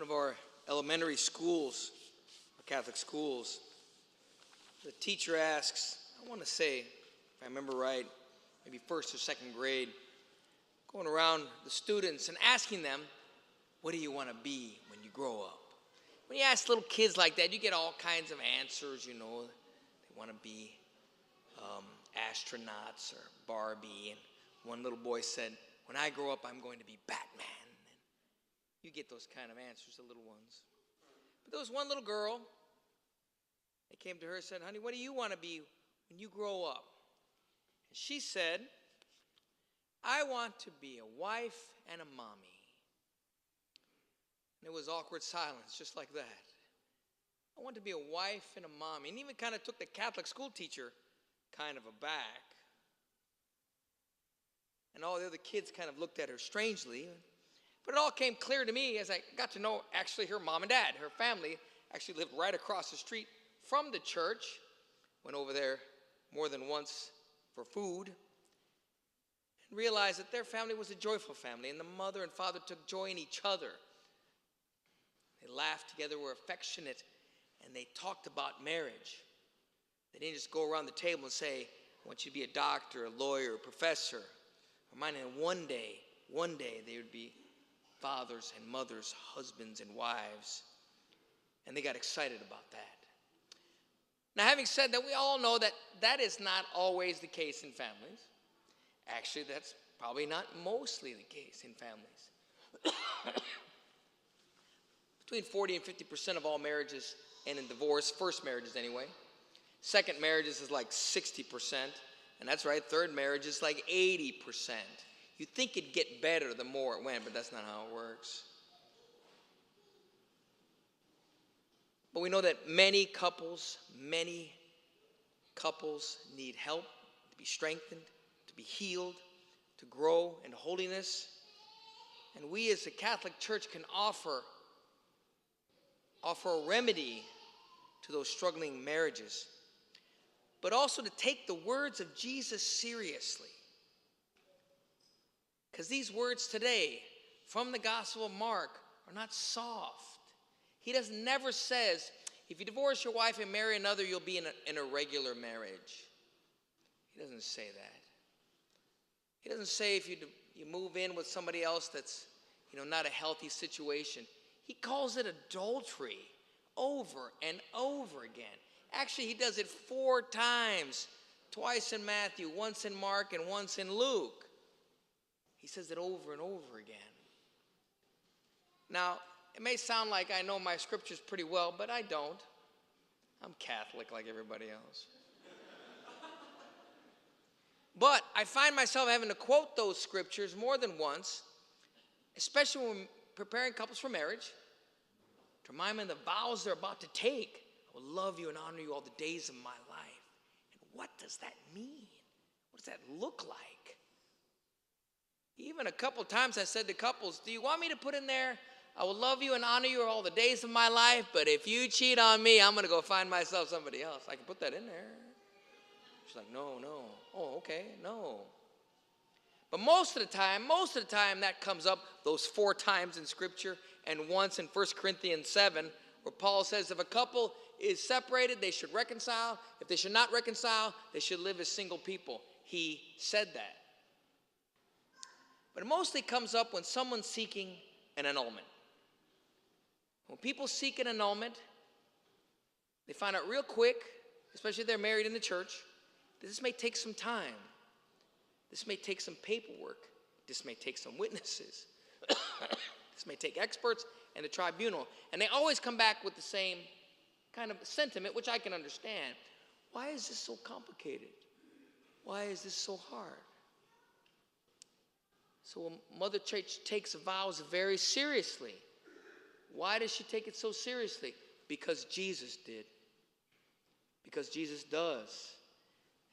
of our elementary schools, Catholic schools, the teacher asks, I want to say, if I remember right, maybe first or second grade, going around the students and asking them, what do you want to be when you grow up? When you ask little kids like that, you get all kinds of answers, They want to be astronauts or Barbie. And one little boy said, when I grow up, I'm going to be Batman. And you get those kind of answers, the little ones. But there was one little girl. They came to her and said, honey, what do you want to be when you grow up? And she said, I want to be a wife and a mommy. And it was awkward silence, just like that. I want to be a wife and a mommy. And even kind of took the Catholic school teacher kind of aback. And all the other kids kind of looked at her strangely. But it all came clear to me as I got to know actually her mom and dad. Her family actually lived right across the street from the church. Went over there more than once for food. And realized that their family was a joyful family. And the mother and father took joy in each other. They laughed together, were affectionate, and they talked about marriage. They didn't just go around the table and say, I want you to be a doctor, a lawyer, a professor. Reminding them one day they would be fathers and mothers, husbands and wives. And they got excited about that. Now, having said that, we all know that that is not always the case in families. Actually, that's probably not mostly the case in families. Between 40 and 50% of all marriages end in divorce, first marriages anyway. Second marriages is like 60%, and that's right, third marriage is like 80%. You'd think it'd get better the more it went, but that's not how it works. But we know that many couples need help to be strengthened, to be healed, to grow in holiness. And we as a Catholic Church can offer a remedy to those struggling marriages, but also to take the words of Jesus seriously. Because these words today from the Gospel of Mark are not soft. He never says, if you divorce your wife and marry another, you'll be in a regular marriage. He doesn't say that. He doesn't say if you move in with somebody else that's not a healthy situation. He calls it adultery over and over again. Actually, he does it 4 times, twice in Matthew, once in Mark, and once in Luke. He says it over and over again. Now, it may sound like I know my scriptures pretty well, but I don't. I'm Catholic like everybody else. But I find myself having to quote those scriptures more than once, especially when preparing couples for marriage, to remind them of the vows they're about to take. I will love you and honor you all the days of my life. And what does that mean? What does that look like? Even a couple times I said to couples, do you want me to put in there, I will love you and honor you all the days of my life, but if you cheat on me, I'm going to go find myself somebody else. I can put that in there. She's like, no. Oh, okay, no. But most of the time that comes up those 4 times in Scripture and once in 1 Corinthians 7, where Paul says if a couple is separated, they should reconcile. If they should not reconcile, they should live as single people. He said that. But it mostly comes up when someone's seeking an annulment. When people seek an annulment, they find out real quick, especially if they're married in the church, that this may take some time. This may take some paperwork. This may take some witnesses. This may take experts and the tribunal. And they always come back with the same kind of sentiment, which I can understand. Why is this so complicated? Why is this so hard? So when Mother Church takes vows very seriously, why does she take it so seriously? Because Jesus did. Because Jesus does.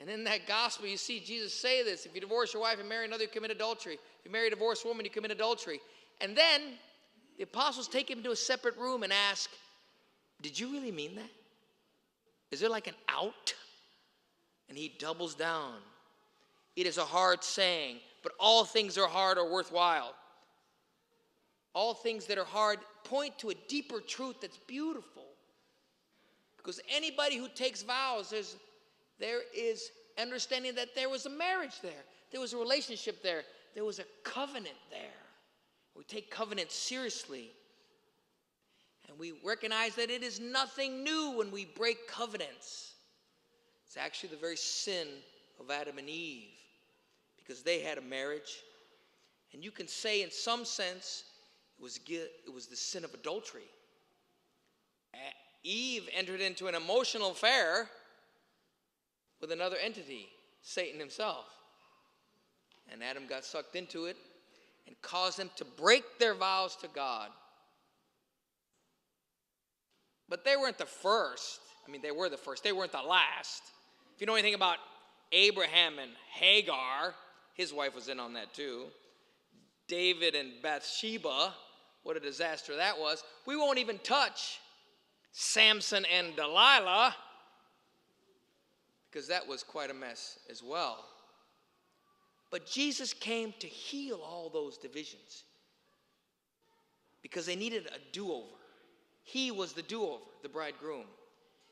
And in that gospel, you see Jesus say this. If you divorce your wife and marry another, you commit adultery. If you marry a divorced woman, you commit adultery. And then the apostles take him to a separate room and ask, did you really mean that? Is there like an out? And he doubles down. It is a hard saying, but all things are hard or worthwhile. All things that are hard point to a deeper truth that's beautiful. Because anybody who takes vows, there is understanding that there was a marriage there. There was a relationship there. There was a covenant there. We take covenant seriously. And we recognize that it is nothing new when we break covenants. It's actually the very sin of Adam and Eve, because they had a marriage. And you can say in some sense it was the sin of adultery. Eve entered into an emotional affair with another entity, Satan himself. And Adam got sucked into it and caused them to break their vows to God. But they weren't the first. I mean, they were the first. They weren't the last. If you know anything about Abraham and Hagar, his wife was in on that too. David and Bathsheba, what a disaster that was. We won't even touch Samson and Delilah, because that was quite a mess as well. But Jesus came to heal all those divisions because they needed a do-over. He was the do-over, the bridegroom.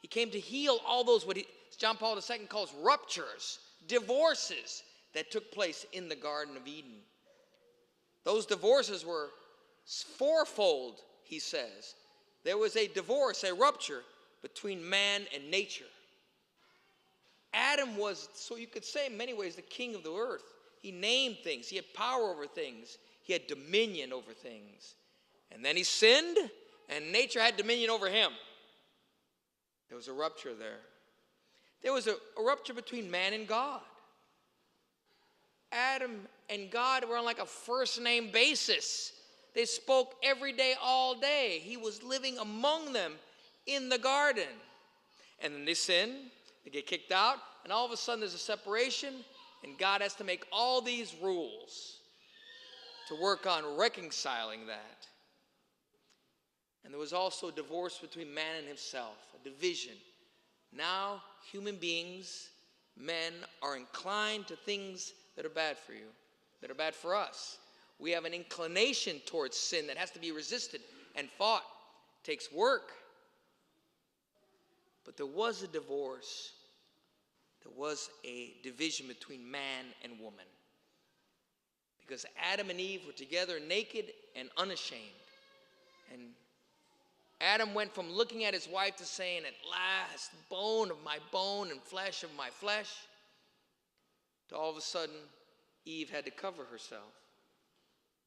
He came to heal all those, what John Paul II calls ruptures, divorces that took place in the Garden of Eden. Those divorces were fourfold, he says. There was a divorce, a rupture between man and nature. Adam was, so you could say in many ways, the king of the earth. He named things. He had power over things. He had dominion over things. And then he sinned, and nature had dominion over him. There was a rupture there. There was a rupture between man and God. Adam and God were on like a first-name basis. They spoke every day, all day. He was living among them in the garden. And then they sin, they get kicked out, and all of a sudden there's a separation, and God has to make all these rules to work on reconciling that. And there was also a divorce between man and himself, a division. Now, human beings, men, are inclined to things that are bad for you, that are bad for us. We have an inclination towards sin that has to be resisted and fought. It takes work. But there was a divorce. There was a division between man and woman. Because Adam and Eve were together naked and unashamed. And Adam went from looking at his wife to saying, "At last, bone of my bone and flesh of my flesh," to all of a sudden, Eve had to cover herself.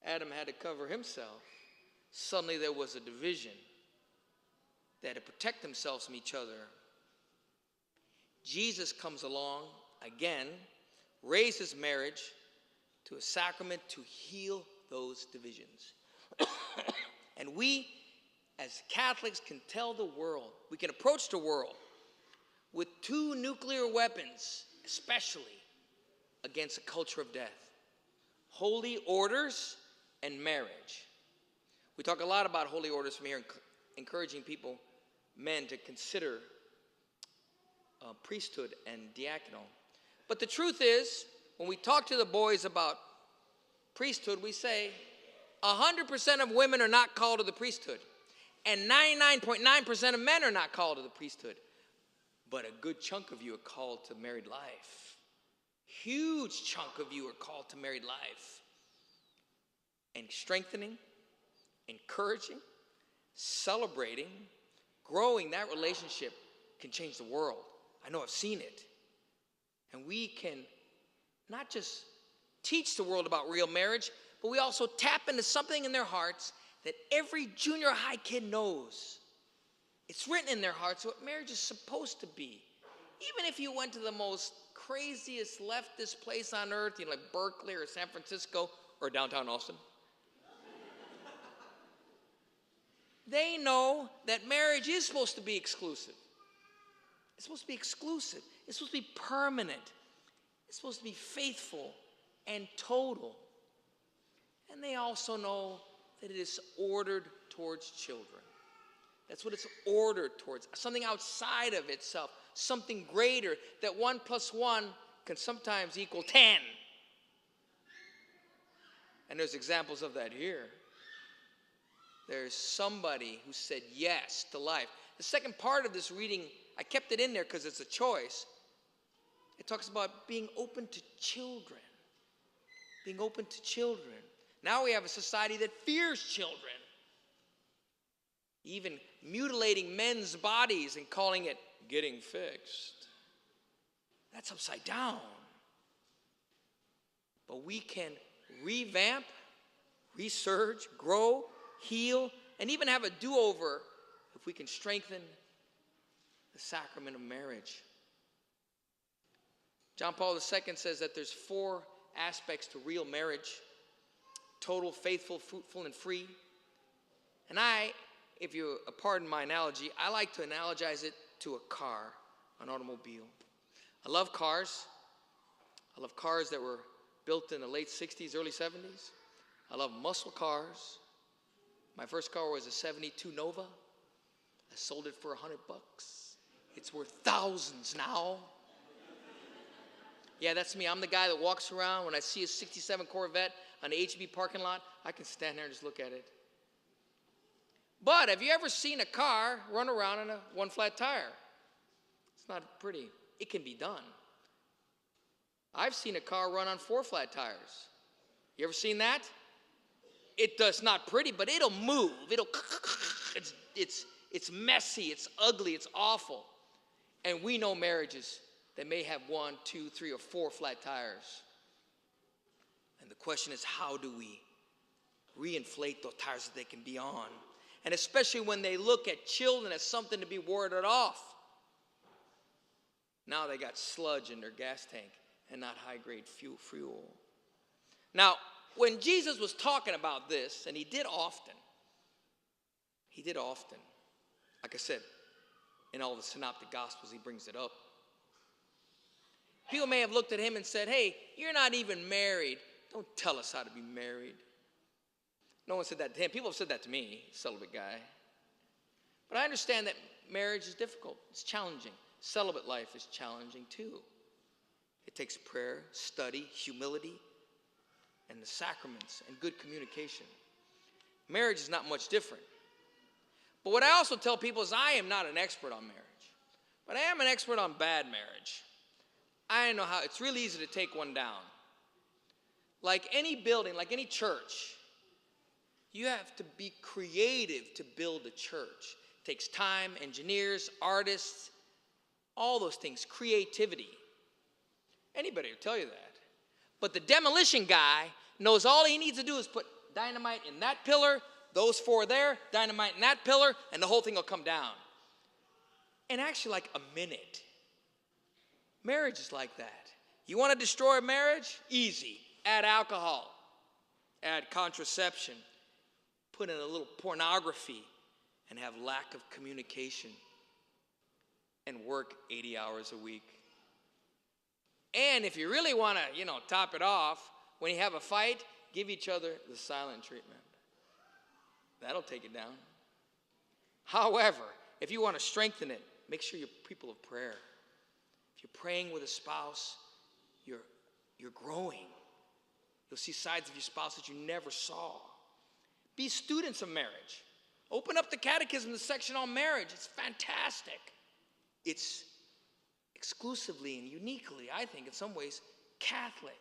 Adam had to cover himself. Suddenly there was a division. They had to protect themselves from each other. Jesus comes along again, raises marriage to a sacrament to heal those divisions. And we, as Catholics, can tell the world, we can approach the world with two nuclear weapons, especially against a culture of death: holy orders and marriage. We talk a lot about holy orders from here, encouraging people, men, to consider priesthood and diaconal. But the truth is, when we talk to the boys about priesthood, we say 100% of women are not called to the priesthood, and 99.9% of men are not called to the priesthood. But a good chunk of you are called to married life. Huge chunk of you are called to married life. And strengthening, encouraging, celebrating, growing that relationship can change the world. I know I've seen it. And we can not just teach the world about real marriage, but we also tap into something in their hearts that every junior high kid knows. It's written in their hearts what marriage is supposed to be. Even if you went to the most craziest leftist place on earth, like Berkeley or San Francisco or downtown Austin, they know that marriage is supposed to be exclusive. It's supposed to be exclusive. It's supposed to be permanent. It's supposed to be faithful and total. And they also know that it is ordered towards children. That's what it's ordered towards. Something outside of itself. Something greater. That 1 + 1 can sometimes equal 10. And there's examples of that here. There's somebody who said yes to life. The second part of this reading, I kept it in there because it's a choice. It talks about being open to children. Being open to children. Now we have a society that fears children. Even mutilating men's bodies and calling it getting fixed. That's upside down. But we can revamp, resurge, grow, heal, and even have a do-over if we can strengthen the sacrament of marriage. John Paul II says that there's 4 aspects to real marriage: total, faithful, fruitful, and free. And if you pardon my analogy, I like to analogize it to a car, an automobile. I love cars. I love cars that were built in the late 60s, early 70s. I love muscle cars. My first car was a 72 Nova. I sold it for $100. It's worth thousands now. Yeah, that's me. I'm the guy that walks around. When I see a 67 Corvette on the HB parking lot, I can stand there and just look at it. But have you ever seen a car run around on a one flat tire? It's not pretty. It can be done. I've seen a car run on 4 flat tires. You ever seen that? It does not pretty, but it'll move. It's messy, it's ugly, it's awful. And we know marriages that may have 1, 2, 3, or 4 flat tires. And the question is, how do we reinflate those tires so they can be on? And especially when they look at children as something to be warded off. Now they got sludge in their gas tank and not high-grade fuel. Now, when Jesus was talking about this, and he did often, like I said, in all the synoptic gospels he brings it up. People may have looked at him and said, hey, you're not even married. Don't tell us how to be married. No one said that to him. People have said that to me, celibate guy. But I understand that marriage is difficult. It's challenging. Celibate life is challenging too. It takes prayer, study, humility, and the sacraments and good communication. Marriage is not much different. But what I also tell people is I am not an expert on marriage. But I am an expert on bad marriage. I know how it's really easy to take one down. Like any building, like any church, you have to be creative to build a church. It takes time, engineers, artists, all those things, creativity. Anybody will tell you that. But the demolition guy knows all he needs to do is put dynamite in that pillar, those 4 there, dynamite in that pillar, and the whole thing will come down. And actually like a minute. Marriage is like that. You want to destroy a marriage? Easy. Add alcohol. Add contraception. Put in a little pornography and have lack of communication. And work 80 hours a week. And if you really want to, top it off, when you have a fight, give each other the silent treatment. That'll take it down. However, if you want to strengthen it, make sure you're people of prayer. If you're praying with a spouse, you're growing. You'll see sides of your spouse that you never saw. Be students of marriage. Open up the catechism, the section on marriage. It's fantastic. It's exclusively and uniquely, I think, in some ways, Catholic,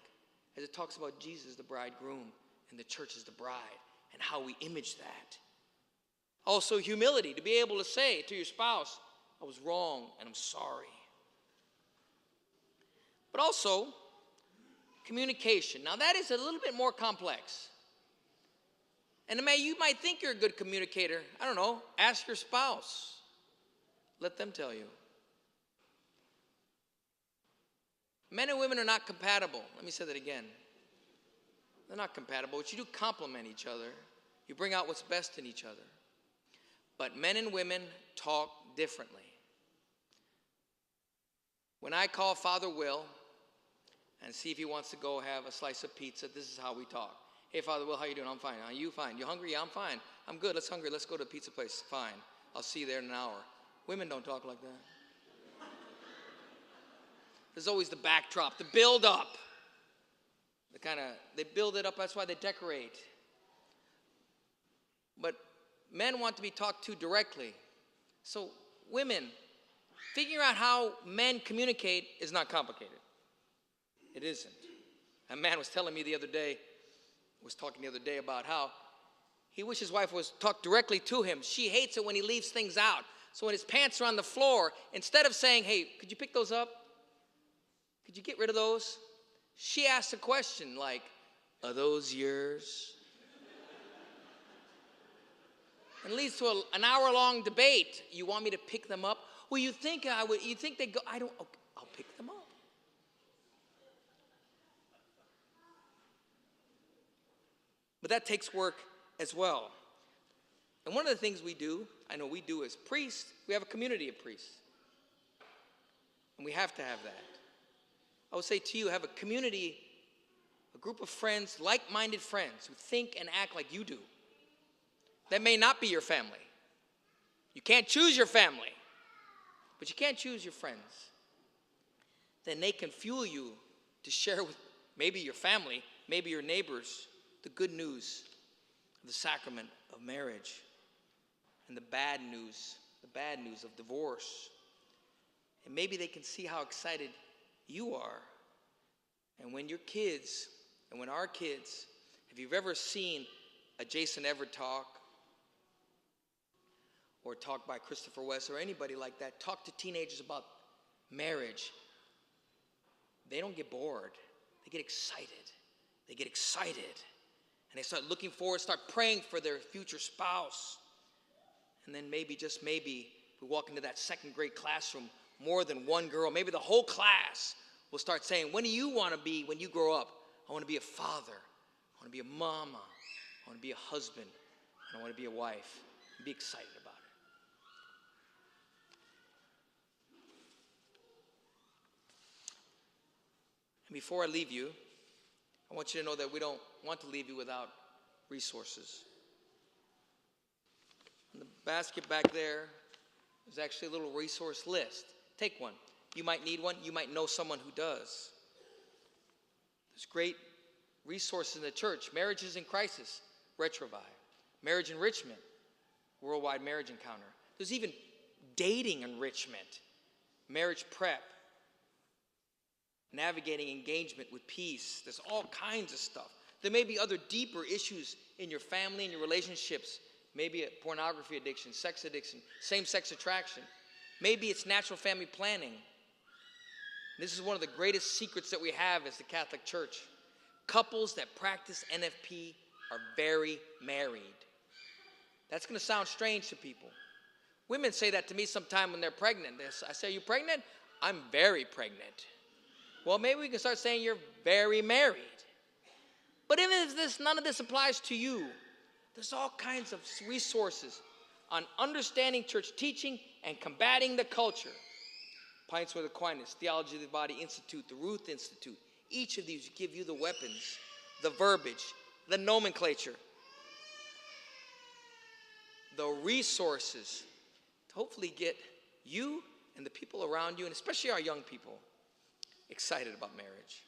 as it talks about Jesus, the bridegroom, and the church as the bride, and how we image that. Also, humility, to be able to say to your spouse, I was wrong and I'm sorry. But also, communication. Now, that is a little bit more complex. And you might think you're a good communicator. I don't know. Ask your spouse. Let them tell you. Men and women are not compatible. Let me say that again. They're not compatible, but you do complement each other. You bring out what's best in each other. But men and women talk differently. When I call Father Will and see if he wants to go have a slice of pizza, this is how we talk. Hey, Father Will, how you doing? I'm fine. Are you fine? You hungry? Yeah, I'm fine. I'm good. Let's go to a pizza place. Fine. I'll see you there in an hour. Women don't talk like that. There's always the backdrop, the build up. They build it up, that's why they decorate. But men want to be talked to directly. So women, figuring out how men communicate is not complicated. It isn't. A man was talking the other day about how he wishes his wife was talk directly to him. She hates it when he leaves things out. So when his pants are on the floor, instead of saying, hey, could you pick those up? Could you get rid of those? She asks a question like, are those yours? And leads to an hour-long debate. You want me to pick them up? Well, you think I would. You think they go? I don't. Okay, I'll pick them up. But that takes work as well. And one of the things we do as priests, we have a community of priests. And we have to have that. I would say to you, have a community, a group of friends, like-minded friends who think and act like you do. That may not be your family. You can't choose your family, but you can't choose your friends. Then they can fuel you to share with maybe your family, maybe your neighbors, the good news of the sacrament of marriage and the bad news of divorce. And maybe they can see how excited you are. And when our kids, if you've ever seen a Jason Everett talk, or talk by Christopher West or anybody like that, talk to teenagers about marriage, they don't get bored. They get excited. And they start looking forward, start praying for their future spouse. And then maybe, just maybe, we walk into that second grade classroom, more than one girl, maybe the whole class will start saying, when do you want to be when you grow up? I want to be a father. I want to be a mama. I want to be a husband. And I want to be a wife. And be excited about it. And before I leave you, I want you to know that we don't want to leave you without resources. In the basket back there is actually a little resource list. Take one. You might need one. You might know someone who does. There's great resources in the church. Marriages in Crisis, Retrovive. Marriage Enrichment, Worldwide Marriage Encounter. There's even dating enrichment, marriage prep, navigating engagement with peace. There's all kinds of stuff. There may be other deeper issues in your family and your relationships. Maybe a pornography addiction, sex addiction, same-sex attraction. Maybe it's natural family planning. This is one of the greatest secrets that we have as the Catholic Church. Couples that practice NFP are very married. That's going to sound strange to people. Women say that to me sometime when they're pregnant. I say, are you pregnant? I'm very pregnant. Well, maybe we can start saying you're very married. But even if none of this applies to you, there's all kinds of resources on understanding church teaching and combating the culture. Pints with Aquinas, Theology of the Body Institute, the Ruth Institute. Each of these give you the weapons, the verbiage, the nomenclature, the resources to hopefully get you and the people around you, and especially our young people, excited about marriage.